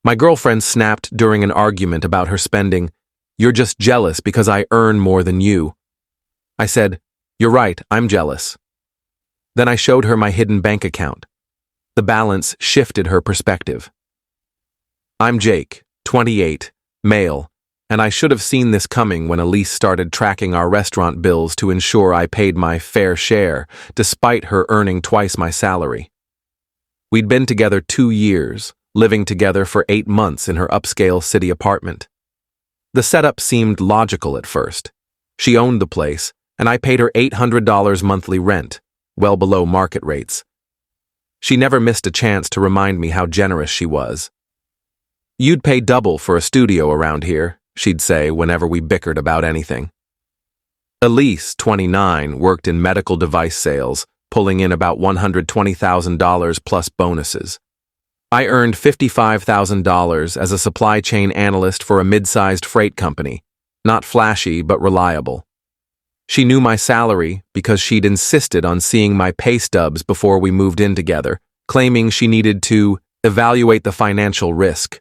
My girlfriend snapped during an argument about her spending, "You're just jealous because I earn more than you." I said, "You're right, I'm jealous." Then I showed her my hidden bank account. The balance shifted her perspective. I'm Jake, 28, male, and I should have seen this coming when Elise started tracking our restaurant bills to ensure I paid my fair share, despite her earning twice my salary. We'd been together 2 years, living together for 8 months in her upscale city apartment. The setup seemed logical at first. She owned the place, and I paid her $800 monthly rent, well below market rates. She never missed a chance to remind me how generous she was. "You'd pay double for a studio around here," she'd say whenever we bickered about anything. Elise, 29, worked in medical device sales, pulling in about $120,000 plus bonuses. I earned $55,000 as a supply chain analyst for a mid-sized freight company, not flashy but reliable. She knew my salary because she'd insisted on seeing my pay stubs before we moved in together, claiming she needed to evaluate the financial risk.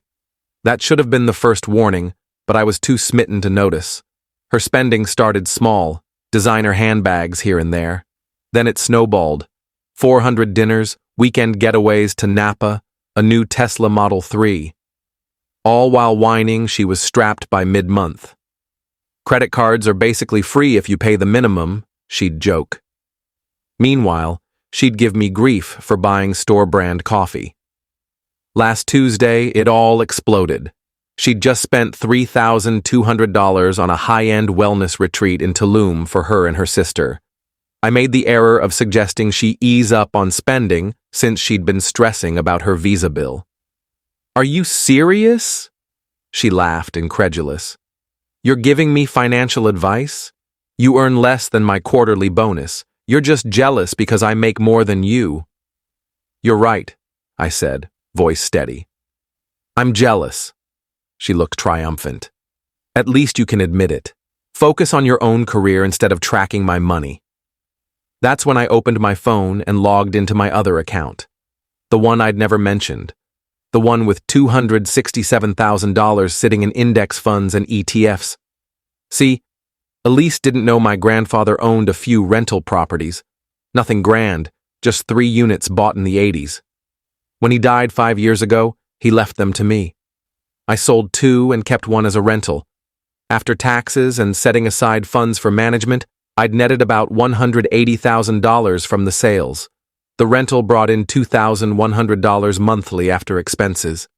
That should have been the first warning, but I was too smitten to notice. Her spending started small, designer handbags here and there. Then it snowballed. 400 dinners, weekend getaways to Napa, a new Tesla Model 3. All while whining she was strapped by mid-month. "Credit cards are basically free if you pay the minimum," she'd joke. Meanwhile, she'd give me grief for buying store-brand coffee. Last Tuesday, it all exploded. She'd just spent $3,200 on a high-end wellness retreat in Tulum for her and her sister. I made the error of suggesting she ease up on spending since she'd been stressing about her visa bill. "Are you serious?" She laughed, incredulous. "You're giving me financial advice? You earn less than my quarterly bonus. You're just jealous because I make more than you." "You're right," I said, voice steady. "I'm jealous." She looked triumphant. "At least you can admit it. Focus on your own career instead of tracking my money." That's when I opened my phone and logged into my other account. The one I'd never mentioned. The one with $267,000 sitting in index funds and ETFs. See, Elise didn't know my grandfather owned a few rental properties. Nothing grand, just 3 units bought in the 80s. When he died 5 years ago, he left them to me. I sold 2 and kept 1 as a rental. After taxes and setting aside funds for management, I'd netted about $180,000 from the sales. The rental brought in $2,100 monthly after expenses.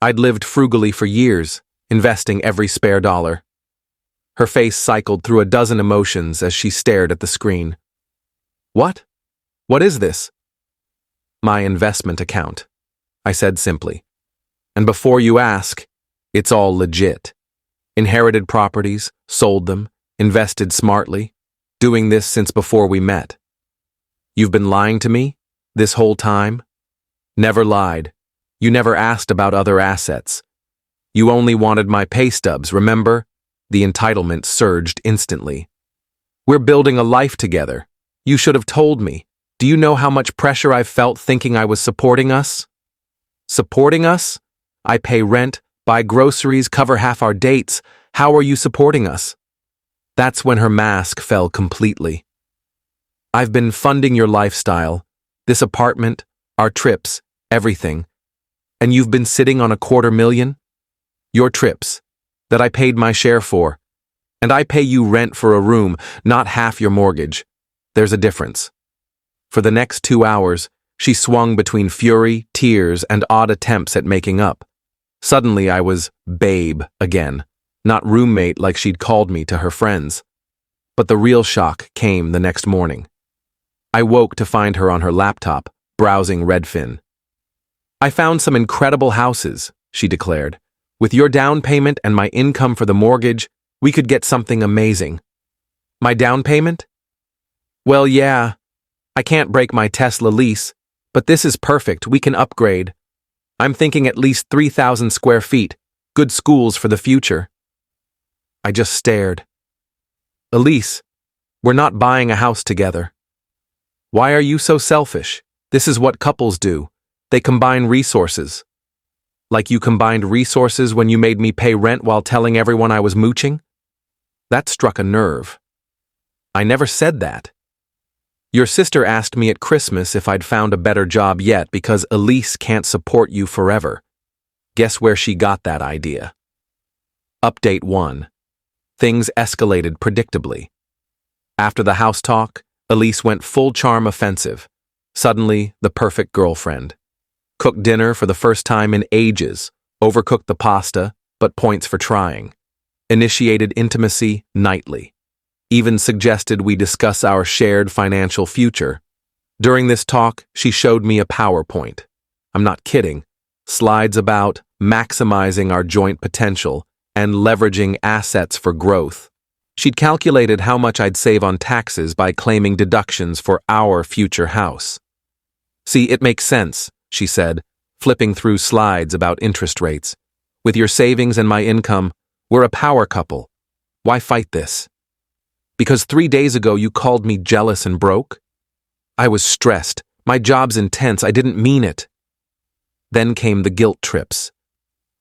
I'd lived frugally for years, investing every spare dollar. Her face cycled through a dozen emotions as she stared at the screen. "What? What is this?" "My investment account," I said simply. "And before you ask, it's all legit. Inherited properties, sold them, invested smartly, doing this since before we met. You've been lying to me this whole time?" "Never lied. You never asked about other assets. You only wanted my pay stubs, remember?" The entitlement surged instantly. "We're building a life together. You should have told me. Do you know how much pressure I've felt thinking I was supporting us?" "Supporting us? I pay rent, buy groceries, cover half our dates. How are you supporting us?" That's when her mask fell completely. "I've been funding your lifestyle, this apartment, our trips, everything. And you've been sitting on $250,000? Your trips, that I paid my share for. And I pay you rent for a room, not half your mortgage. There's a difference." For the next 2 hours, she swung between fury, tears, and odd attempts at making up. Suddenly I was babe again, not roommate like she'd called me to her friends. But the real shock came the next morning. I woke to find her on her laptop, browsing Redfin. "I found some incredible houses," she declared. "With your down payment and my income for the mortgage, we could get something amazing." "My down payment?" "Well, yeah. I can't break my Tesla lease, but this is perfect. We can upgrade. I'm thinking at least 3,000 square feet. Good schools for the future." I just stared. "Elise, we're not buying a house together." "Why are you so selfish? This is what couples do. They combine resources." Like you combined resources when you made me pay rent while telling everyone I was mooching? That struck a nerve. I never said that. Your sister asked me at Christmas if I'd found a better job yet because Elise can't support you forever. Guess where she got that idea? Update 1. Things escalated predictably. After the house talk, Elise went full charm offensive. Suddenly, the perfect girlfriend. Cooked dinner for the first time in ages, overcooked the pasta, but points for trying. Initiated intimacy nightly. Even suggested we discuss our shared financial future. During this talk, she showed me a PowerPoint. I'm not kidding. Slides about maximizing our joint potential and leveraging assets for growth. She'd calculated how much I'd save on taxes by claiming deductions for our future house. See, it makes sense, she said, flipping through slides about interest rates. With your savings and my income, we're a power couple. Why fight this? Because 3 days ago you called me jealous and broke? I was stressed. My job's intense. I didn't mean it. Then came the guilt trips.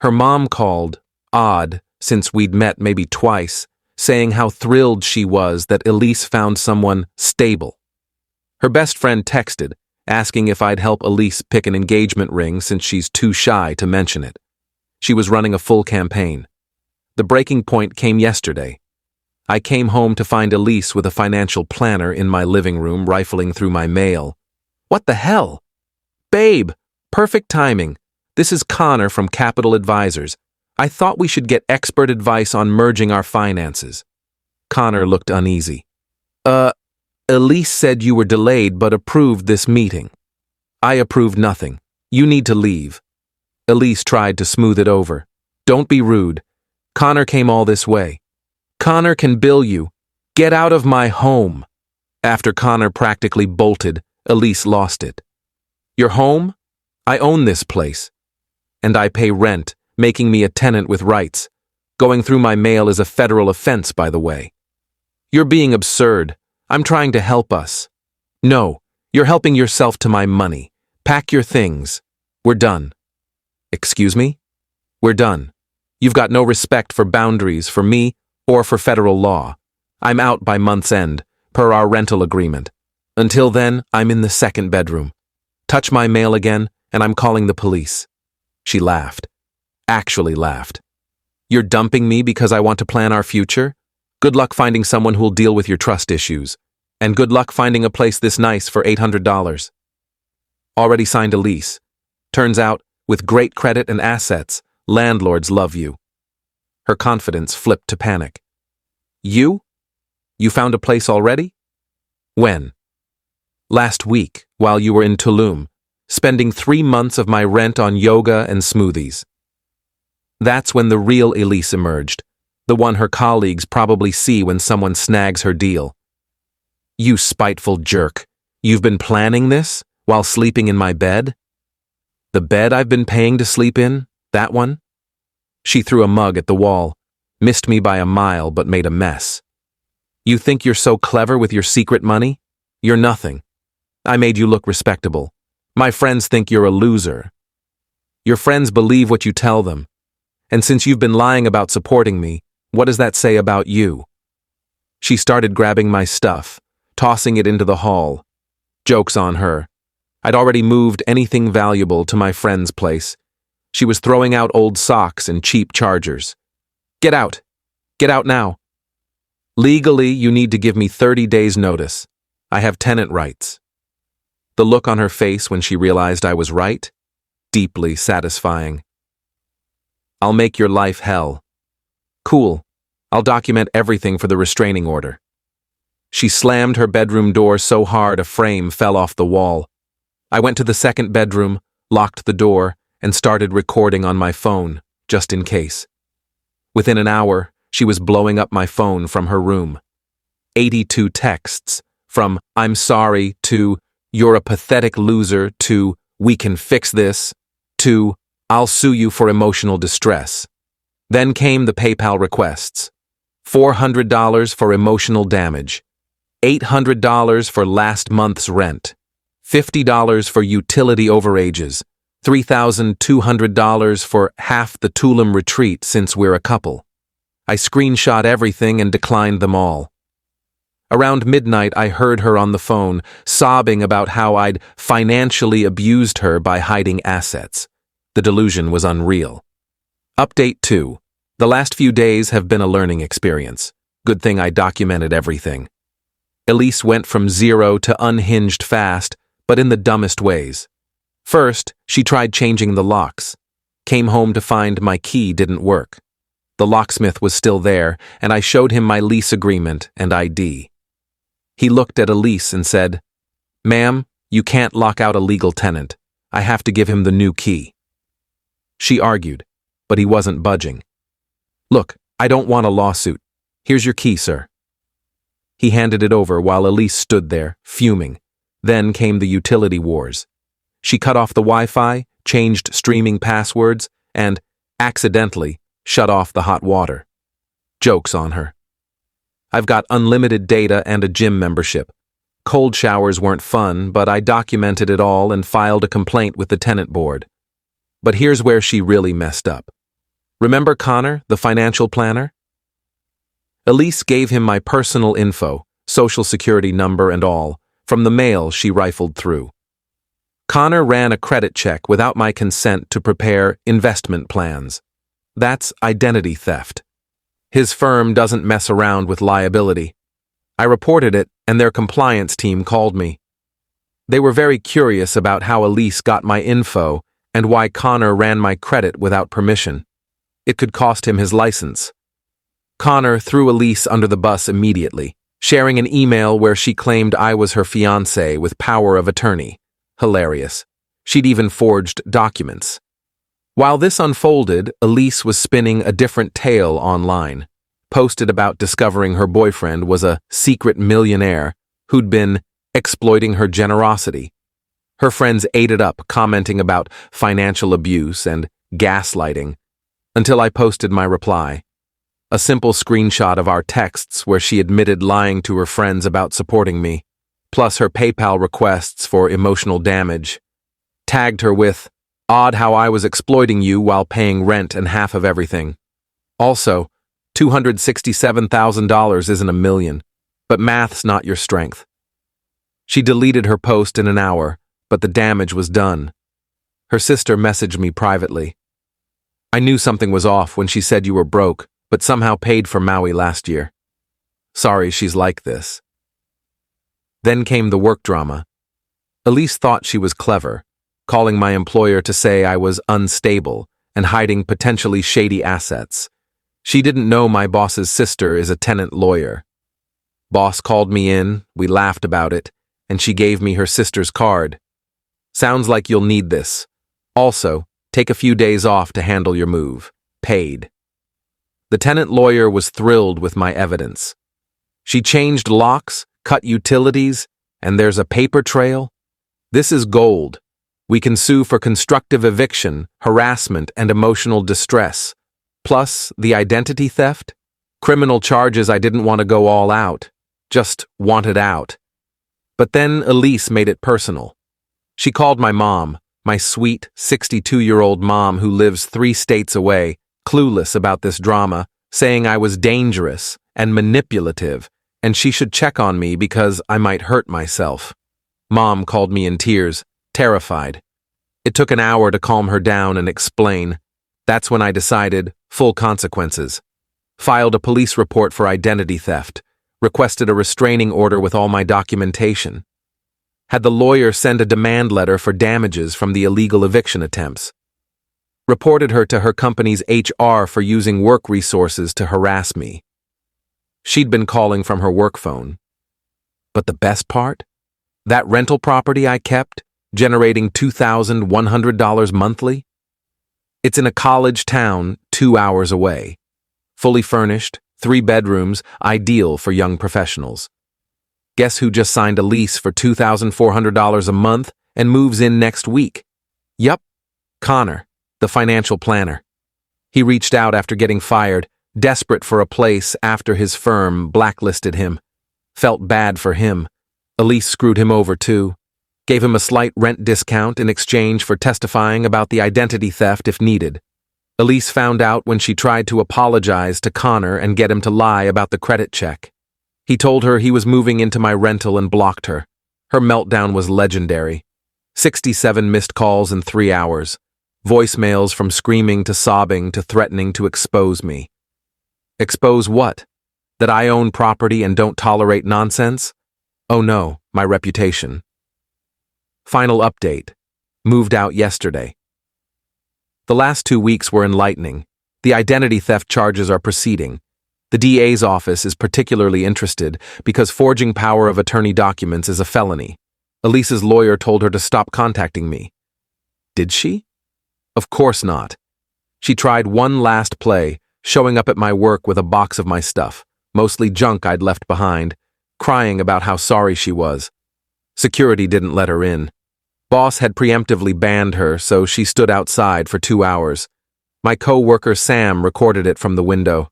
Her mom called, odd, since we'd met maybe twice, saying how thrilled she was that Elise found someone stable. Her best friend texted, asking if I'd help Elise pick an engagement ring since she's too shy to mention it. She was running a full campaign. The breaking point came yesterday. I came home to find Elise with a financial planner in my living room rifling through my mail. What the hell? Babe, perfect timing. This is Connor from Capital Advisors. I thought we should get expert advice on merging our finances. Connor looked uneasy. Elise said you were delayed but approved this meeting. I approved nothing. You need to leave. Elise tried to smooth it over. Don't be rude. Connor came all this way. Connor can bill you. Get out of my home. After Connor practically bolted, Elise lost it. Your home? I own this place. And I pay rent, making me a tenant with rights. Going through my mail is a federal offense, by the way. You're being absurd. I'm trying to help us. No, you're helping yourself to my money. Pack your things. We're done. Excuse me? We're done. You've got no respect for boundaries for me or for federal law. I'm out by month's end, per our rental agreement. Until then, I'm in the second bedroom. Touch my mail again, and I'm calling the police. She laughed. Actually laughed. You're dumping me because I want to plan our future? Good luck finding someone who'll deal with your trust issues. And good luck finding a place this nice for $800. Already signed a lease. Turns out, with great credit and assets, landlords love you. Her confidence flipped to panic. You? You found a place already? When? Last week, while you were in Tulum, spending 3 months of my rent on yoga and smoothies. That's when the real Elise emerged, the one her colleagues probably see when someone snags her deal. You spiteful jerk. You've been planning this while sleeping in my bed? The bed I've been paying to sleep in? That one? She threw a mug at the wall, missed me by a mile but made a mess. You think you're so clever with your secret money? You're nothing. I made you look respectable. My friends think you're a loser. Your friends believe what you tell them. And since you've been lying about supporting me, what does that say about you? She started grabbing my stuff, tossing it into the hall. Joke's on her. I'd already moved anything valuable to my friend's place. She was throwing out old socks and cheap chargers. Get out. Get out now. Legally, you need to give me 30 days' notice. I have tenant rights. The look on her face when she realized I was right? Deeply satisfying. I'll make your life hell. Cool. I'll document everything for the restraining order. She slammed her bedroom door so hard a frame fell off the wall. I went to the second bedroom, locked the door, and started recording on my phone, just in case. Within an hour, she was blowing up my phone from her room. 82 texts, from "I'm sorry" to "You're a pathetic loser" to "We can fix this" to "I'll sue you for emotional distress." Then came the PayPal requests. $400 for emotional damage, $800 for last month's rent, $50 for utility overages, $3,200 for half the Tulum retreat since we're a couple. I screenshot everything and declined them all. Around midnight, I heard her on the phone, sobbing about how I'd financially abused her by hiding assets. The delusion was unreal. Update 2. The last few days have been a learning experience. Good thing I documented everything. Elise went from zero to unhinged fast, but in the dumbest ways. First, she tried changing the locks. Came home to find my key didn't work. The locksmith was still there, and I showed him my lease agreement and ID. He looked at Elise and said, "Ma'am, you can't lock out a legal tenant. I have to give him the new key." She argued, but he wasn't budging. "Look, I don't want a lawsuit. Here's your key, sir." He handed it over while Elise stood there, fuming. Then came the utility wars. She cut off the Wi-Fi, changed streaming passwords, and, accidentally, shut off the hot water. Joke's on her. I've got unlimited data and a gym membership. Cold showers weren't fun, but I documented it all and filed a complaint with the tenant board. But here's where she really messed up. Remember Connor, the financial planner? Elise gave him my personal info, social security number and all, from the mail she rifled through. Connor ran a credit check without my consent to prepare investment plans. That's identity theft. His firm doesn't mess around with liability. I reported it, and their compliance team called me. They were very curious about how Elise got my info and why Connor ran my credit without permission. It could cost him his license. Connor threw Elise under the bus immediately, sharing an email where she claimed I was her fiancé with power of attorney. Hilarious. She'd even forged documents. While this unfolded, Elise was spinning a different tale online, posted about discovering her boyfriend was a secret millionaire who'd been exploiting her generosity. Her friends ate it up, commenting about financial abuse and gaslighting, until I posted my reply. A simple screenshot of our texts where she admitted lying to her friends about supporting me, plus her PayPal requests for emotional damage. Tagged her with, "Odd how I was exploiting you while paying rent and half of everything." Also, $267,000 isn't a million, but math's not your strength. She deleted her post in an hour, but the damage was done. Her sister messaged me privately. "I knew something was off when she said you were broke, but somehow paid for Maui last year. Sorry she's like this." Then came the work drama. Elise thought she was clever, calling my employer to say I was unstable and hiding potentially shady assets. She didn't know my boss's sister is a tenant lawyer. Boss called me in, we laughed about it, and she gave me her sister's card. "Sounds like you'll need this. Also, take a few days off to handle your move. Paid." The tenant lawyer was thrilled with my evidence. She changed locks, cut utilities, and there's a paper trail. This is gold. We can sue for constructive eviction, harassment, and emotional distress. Plus, the identity theft, criminal charges. I didn't want to go all out, just wanted out. But then Elise made it personal. She called my mom, my sweet 62-year-old mom who lives 3 states away, clueless about this drama, saying I was dangerous and manipulative, and she should check on me because I might hurt myself. Mom called me in tears, terrified. It took an hour to calm her down and explain. That's when I decided, full consequences. Filed a police report for identity theft, requested a restraining order with all my documentation. Had the lawyer send a demand letter for damages from the illegal eviction attempts. Reported her to her company's HR for using work resources to harass me. She'd been calling from her work phone. But the best part? That rental property I kept, generating $2,100 monthly? It's in a college town 2 hours away. Fully furnished, 3 bedrooms, ideal for young professionals. Guess who just signed a lease for $2,400 a month and moves in next week? Yup, Connor, the financial planner. He reached out after getting fired, desperate for a place after his firm blacklisted him. Felt bad for him. Elise screwed him over too. Gave him a slight rent discount in exchange for testifying about the identity theft if needed. Elise found out when she tried to apologize to Connor and get him to lie about the credit check. He told her he was moving into my rental and blocked her. Her meltdown was legendary. 67 missed calls in 3 hours. Voicemails from screaming to sobbing to threatening to expose me. Expose what? That I own property and don't tolerate nonsense? Oh no, my reputation. Final update. Moved out yesterday. The last 2 weeks were enlightening. The identity theft charges are proceeding. The DA's office is particularly interested because forging power of attorney documents is a felony. Elise's lawyer told her to stop contacting me. Did she? Of course not. She tried one last play, showing up at my work with a box of my stuff, mostly junk I'd left behind, crying about how sorry she was. Security didn't let her in. Boss had preemptively banned her, so she stood outside for 2 hours. My co-worker Sam recorded it from the window.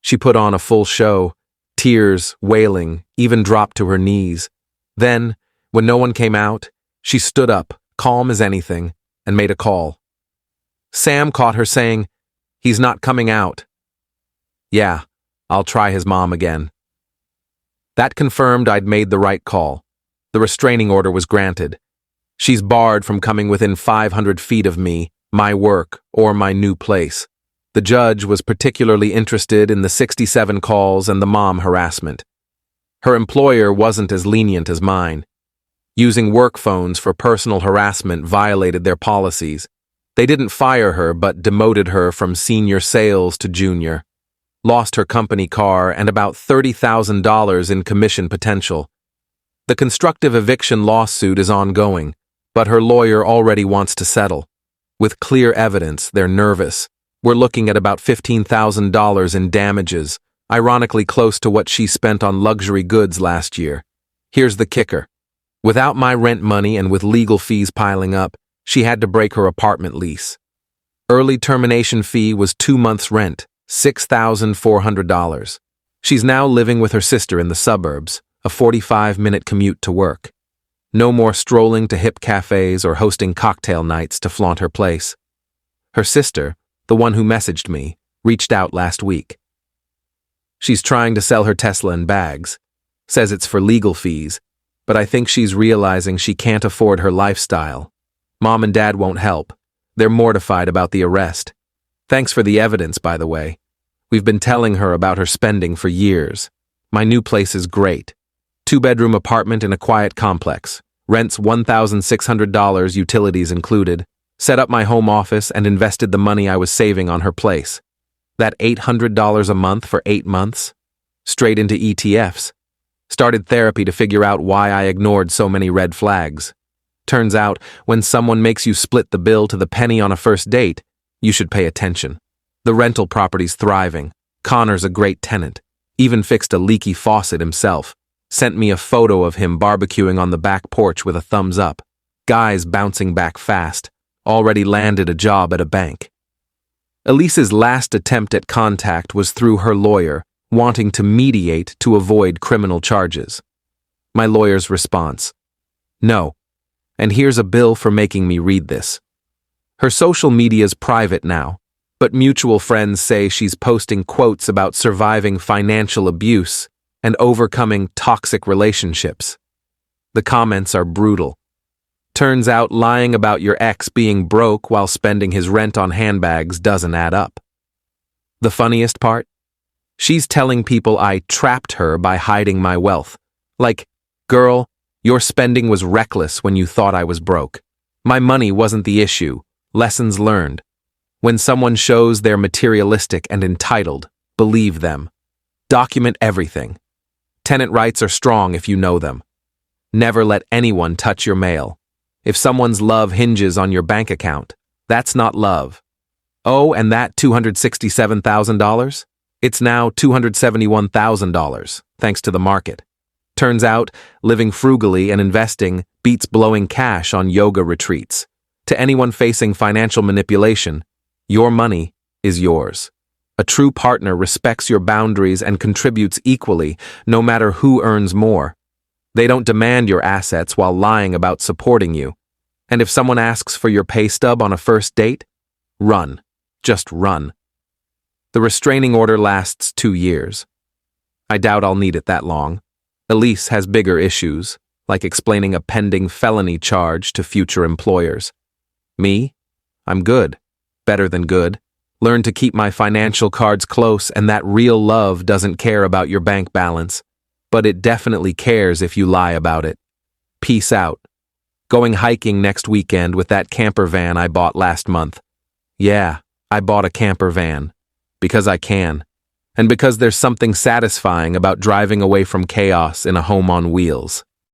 She put on a full show, tears, wailing, even dropped to her knees. Then, when no one came out, she stood up, calm as anything, and made a call. Sam caught her saying, "He's not coming out." Yeah, I'll try his mom again. That confirmed I'd made the right call. The restraining order was granted. She's barred from coming within 500 feet of me, my work, or my new place. The judge was particularly interested in the 67 calls and the mom harassment. Her employer wasn't as lenient as mine. Using work phones for personal harassment violated their policies. They didn't fire her but demoted her from senior sales to junior. Lost her company car and about $30,000 in commission potential. The constructive eviction lawsuit is ongoing, but her lawyer already wants to settle. With clear evidence, they're nervous. We're looking at about $15,000 in damages, ironically close to what she spent on luxury goods last year. Here's the kicker. Without my rent money and with legal fees piling up, she had to break her apartment lease. Early termination fee was 2 months' rent, $6,400. She's now living with her sister in the suburbs, a 45-minute commute to work. No more strolling to hip cafes or hosting cocktail nights to flaunt her place. Her sister, the one who messaged me, reached out last week. She's trying to sell her Tesla in bags, says it's for legal fees, but I think she's realizing she can't afford her lifestyle. Mom and Dad won't help. They're mortified about the arrest. Thanks for the evidence, by the way. We've been telling her about her spending for years. My new place is great. 2-bedroom apartment in a quiet complex. Rents $1,600, utilities included. Set up my home office and invested the money I was saving on her place. That $800 a month for 8 months? Straight into ETFs. Started therapy to figure out why I ignored so many red flags. Turns out, when someone makes you split the bill to the penny on a first date, you should pay attention. The rental property's thriving. Connor's a great tenant. Even fixed a leaky faucet himself. Sent me a photo of him barbecuing on the back porch with a thumbs up. Guy's bouncing back fast. Already landed a job at a bank. Elise's last attempt at contact was through her lawyer, wanting to mediate to avoid criminal charges. My lawyer's response: no. And here's a bill for making me read this. Her social media's private now, but mutual friends say she's posting quotes about surviving financial abuse and overcoming toxic relationships. The comments are brutal. Turns out lying about your ex being broke while spending his rent on handbags doesn't add up. The funniest part? She's telling people I trapped her by hiding my wealth. Like, girl, your spending was reckless when you thought I was broke. My money wasn't the issue. Lessons learned. When someone shows they're materialistic and entitled, believe them. Document everything. Tenant rights are strong if you know them. Never let anyone touch your mail. If someone's love hinges on your bank account, that's not love. Oh, and that $267,000? It's now $271,000, thanks to the market. Turns out, living frugally and investing beats blowing cash on yoga retreats. To anyone facing financial manipulation, your money is yours. A true partner respects your boundaries and contributes equally, no matter who earns more. They don't demand your assets while lying about supporting you. And if someone asks for your pay stub on a first date, run. Just run. The restraining order lasts 2 years. I doubt I'll need it that long. Elise has bigger issues, like explaining a pending felony charge to future employers. Me? I'm good. Better than good. Learn to keep my financial cards close, and that real love doesn't care about your bank balance. But it definitely cares if you lie about it. Peace out. Going hiking next weekend with that camper van I bought last month. Yeah, I bought a camper van. Because I can. And because there's something satisfying about driving away from chaos in a home on wheels.